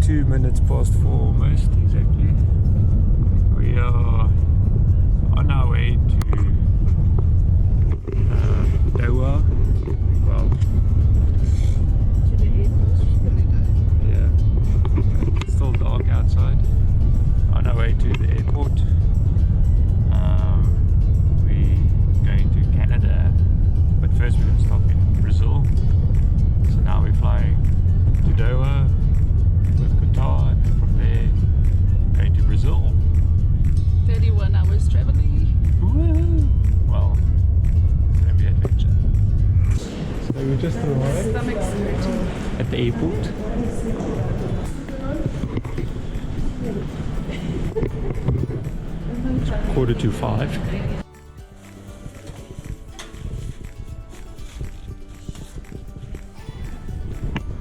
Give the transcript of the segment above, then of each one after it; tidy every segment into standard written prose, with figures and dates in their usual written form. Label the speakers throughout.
Speaker 1: 2 minutes past 4 almost exactly. We are on our way to Rouwe. Well,
Speaker 2: to the airport.
Speaker 1: yeah, it's still dark outside. On our way to the airport. We're going to Canada, but first we're going to stop in Brazil. So now we're flying to Rouwe with Qatar, and then from there going to Brazil.
Speaker 2: 31 hours traveling.
Speaker 1: Woohoo! Well, it's going to be an adventure. So we just arrived
Speaker 2: Stomach's hurting.
Speaker 1: at the airport. It's 4:45.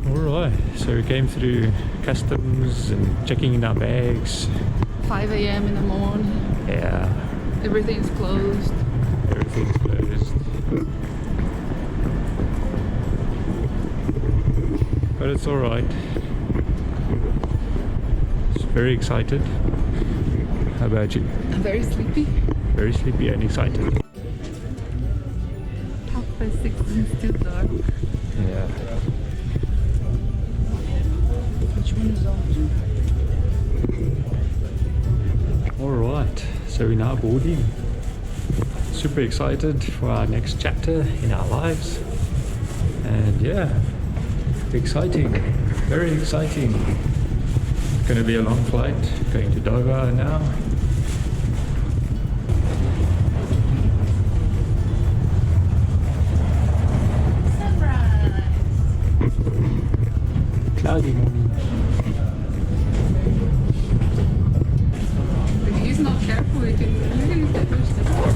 Speaker 1: Alright, so we came through customs and checking in our bags.
Speaker 2: 5 a.m. in the morning.
Speaker 1: Yeah,
Speaker 2: Everything's closed.
Speaker 1: everything's closed. But it's alright. Just very excited. How about you?
Speaker 2: I'm very sleepy.
Speaker 1: Very sleepy and excited.
Speaker 2: 6:30 and still dark.
Speaker 1: Yeah.
Speaker 2: Which one is on?
Speaker 1: Alright, so we're now boarding. Super excited for our next chapter in our lives. And yeah, exciting. Very exciting. It's going to be a long flight. Going to Dover now. Cloudy morning.
Speaker 2: If he's not careful, he can really damage the car.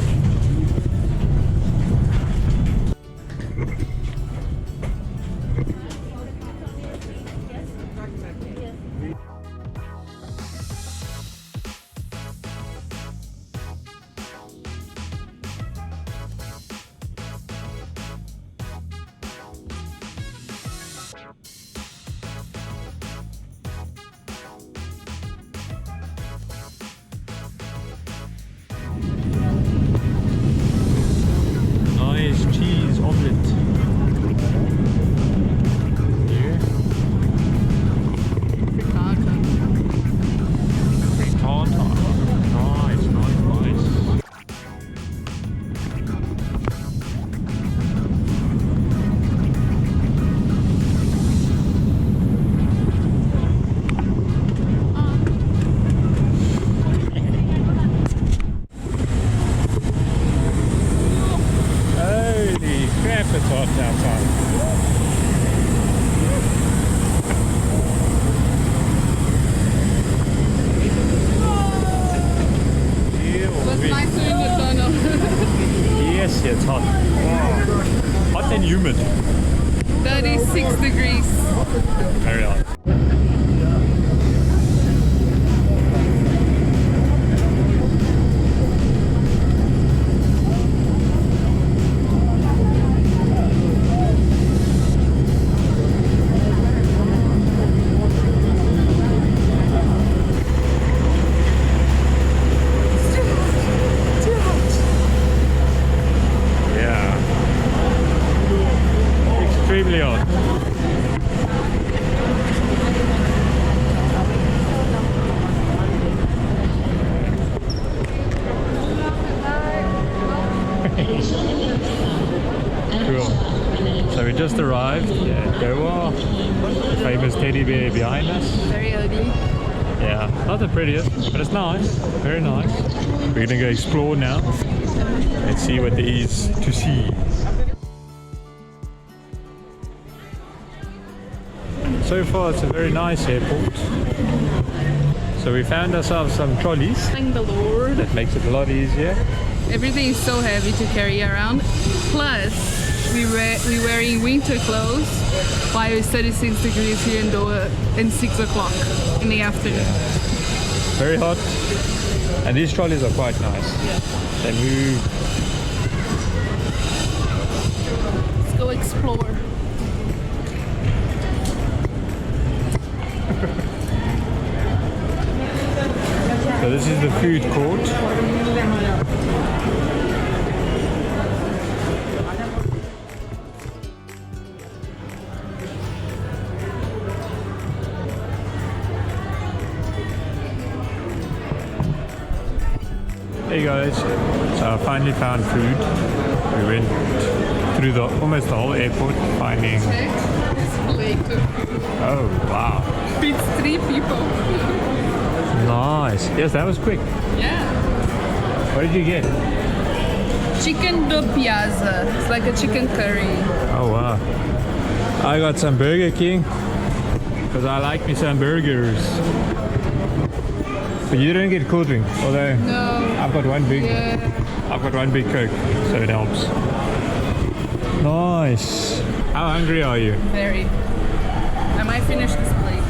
Speaker 1: Nice cheese omelette. Yeah.
Speaker 2: Frittata.
Speaker 1: Frittata. Nice, nice, nice. Holy crap, it's hot outside.
Speaker 2: Was nice doing the tunnel.
Speaker 1: Yes, it's hot. Wow. Hot and humid.
Speaker 2: 36 degrees.
Speaker 1: Very hot. Yeah. Extremely hot. Cool. So we just arrived at Rouwe, the famous teddy bear behind us.
Speaker 2: Very ugly.
Speaker 1: Yeah, not the prettiest, but it's nice. Very nice. We're gonna go explore now. Let's see what there is to see. So far it's a very nice airport. So we found ourselves some trolleys.
Speaker 2: Thank the Lord.
Speaker 1: That makes it a lot easier.
Speaker 2: Everything is so heavy to carry around. Plus, we're wearing winter clothes while it's 36 degrees here in Doha and 6 o'clock in the afternoon.
Speaker 1: Very hot. And these trolleys are quite nice.
Speaker 2: Yeah.
Speaker 1: They move.
Speaker 2: Let's go explore.
Speaker 1: is the food court. Hey guys, so I finally found food. We went through almost the whole airport finding... Oh wow.
Speaker 2: It's 3 people.
Speaker 1: Nice. Yes, that was quick.
Speaker 2: Yeah.
Speaker 1: What did you get?
Speaker 2: Chicken do piazza. It's like a chicken curry.
Speaker 1: Oh wow. I got some Burger King because I like me some burgers. But you don't get cool drink, although
Speaker 2: No.
Speaker 1: I've got one big Coke, so it helps. Nice. How hungry are you?
Speaker 2: Very. I might finish this plate.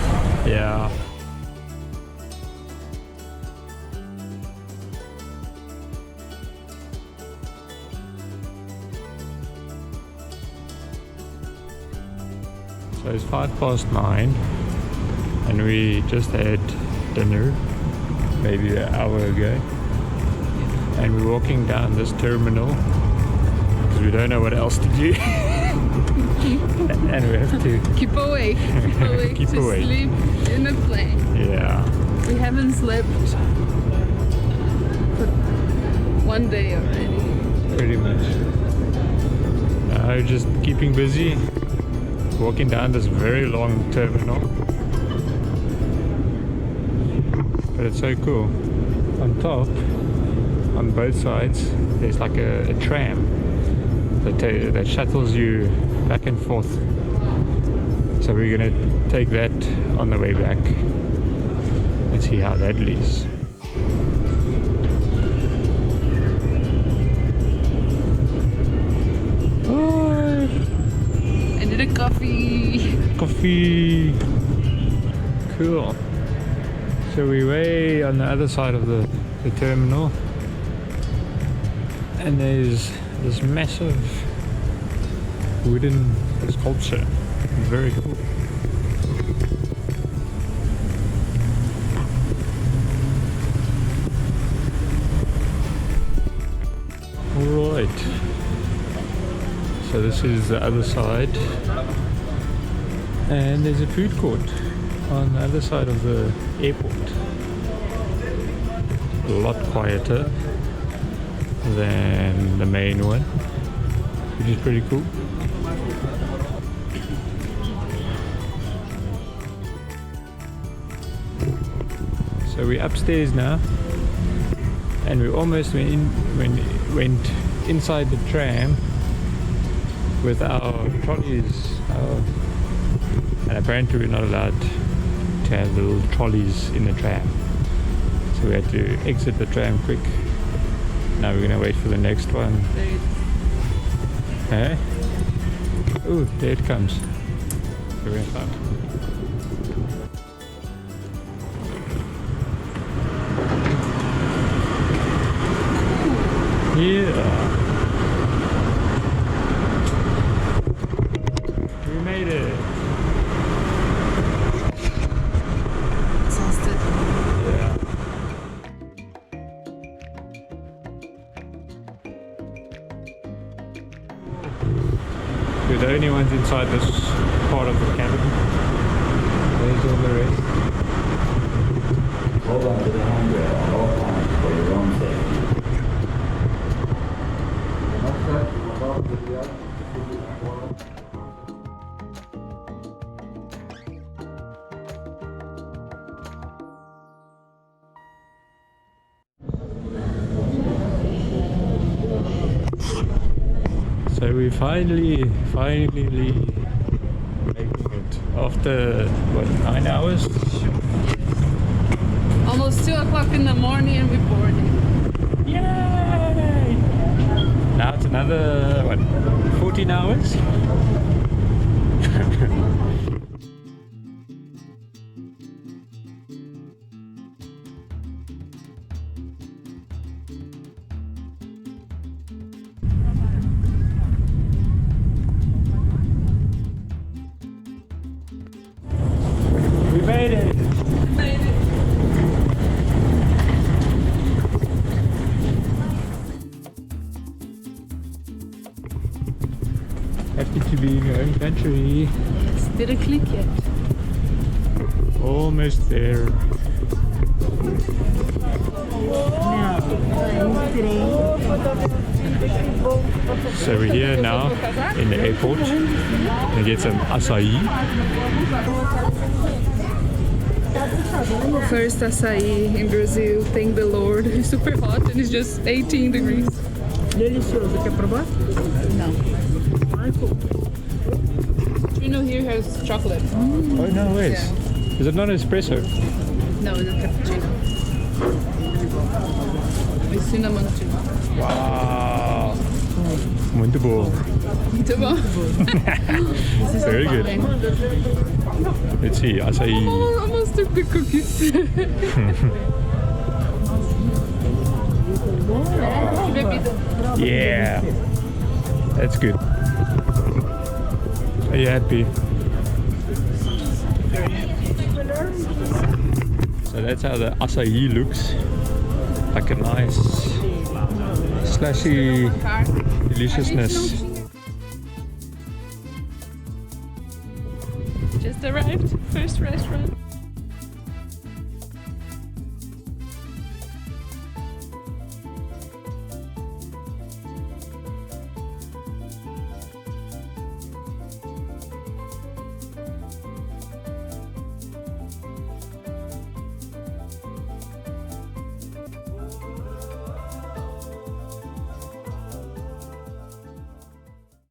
Speaker 1: Yeah. So it's 9:05 and we just had dinner maybe an hour ago, and we're walking down this terminal because we don't know what else to do. And we have to
Speaker 2: Keep awake. Keep awake.
Speaker 1: Keep
Speaker 2: to
Speaker 1: awake.
Speaker 2: Sleep in a plane.
Speaker 1: Yeah.
Speaker 2: We haven't slept for 1 day already.
Speaker 1: Pretty much. Just keeping busy, walking down this very long terminal. But it's so cool. On top, on both sides, there's like a tram that shuttles you back and forth. So we're gonna take that on the way back and see how that leads.
Speaker 2: I did a coffee.
Speaker 1: Coffee. Cool. So we're way on the other side of the terminal, and there's this massive wooden sculpture. Very cool. Alright. So this is the other side, and there's a food court on the other side of the airport. A lot quieter than the main one, which is pretty cool. So we're upstairs now, and we almost went inside the tram with our trolleys. And apparently we're not allowed to have the little trolleys in the tram. So we had to exit the tram quick. Now we're gonna wait for the next one. Hey? Ooh, there it comes. So we're inside. Yeah. We made it.
Speaker 2: Exhausted.
Speaker 1: Yeah. We're the only ones inside this part of the cabin. There's all the rest.
Speaker 3: Hold on to the handrail at all times for your own safety.
Speaker 1: So we finally making it after what, 9 hours?
Speaker 2: Almost 2 o'clock in the morning and we're boarding.
Speaker 1: Yay! Now it's another what, 14 hours? We made it!
Speaker 2: Made it.
Speaker 1: Happy to be in your own country.
Speaker 2: Didn't click yet.
Speaker 1: Almost there. So we're here now in the airport. We get some acai.
Speaker 2: First acai in Brazil, thank the Lord. It's super hot and it's just 18 degrees.
Speaker 4: Delicioso. Quer provar?
Speaker 2: No.
Speaker 4: Ai, pô.
Speaker 2: You know here has chocolate.
Speaker 1: Oh no way. Is it not espresso?
Speaker 2: No, it's a cappuccino. With cinnamon too.
Speaker 1: Wow. Muito bom.
Speaker 2: Muito bom.
Speaker 1: Very good. Let's see, acai.
Speaker 2: Oh, almost took the cookies.
Speaker 1: Yeah. That's good. Are you happy? So that's how the acai looks. Like a nice slushy deliciousness.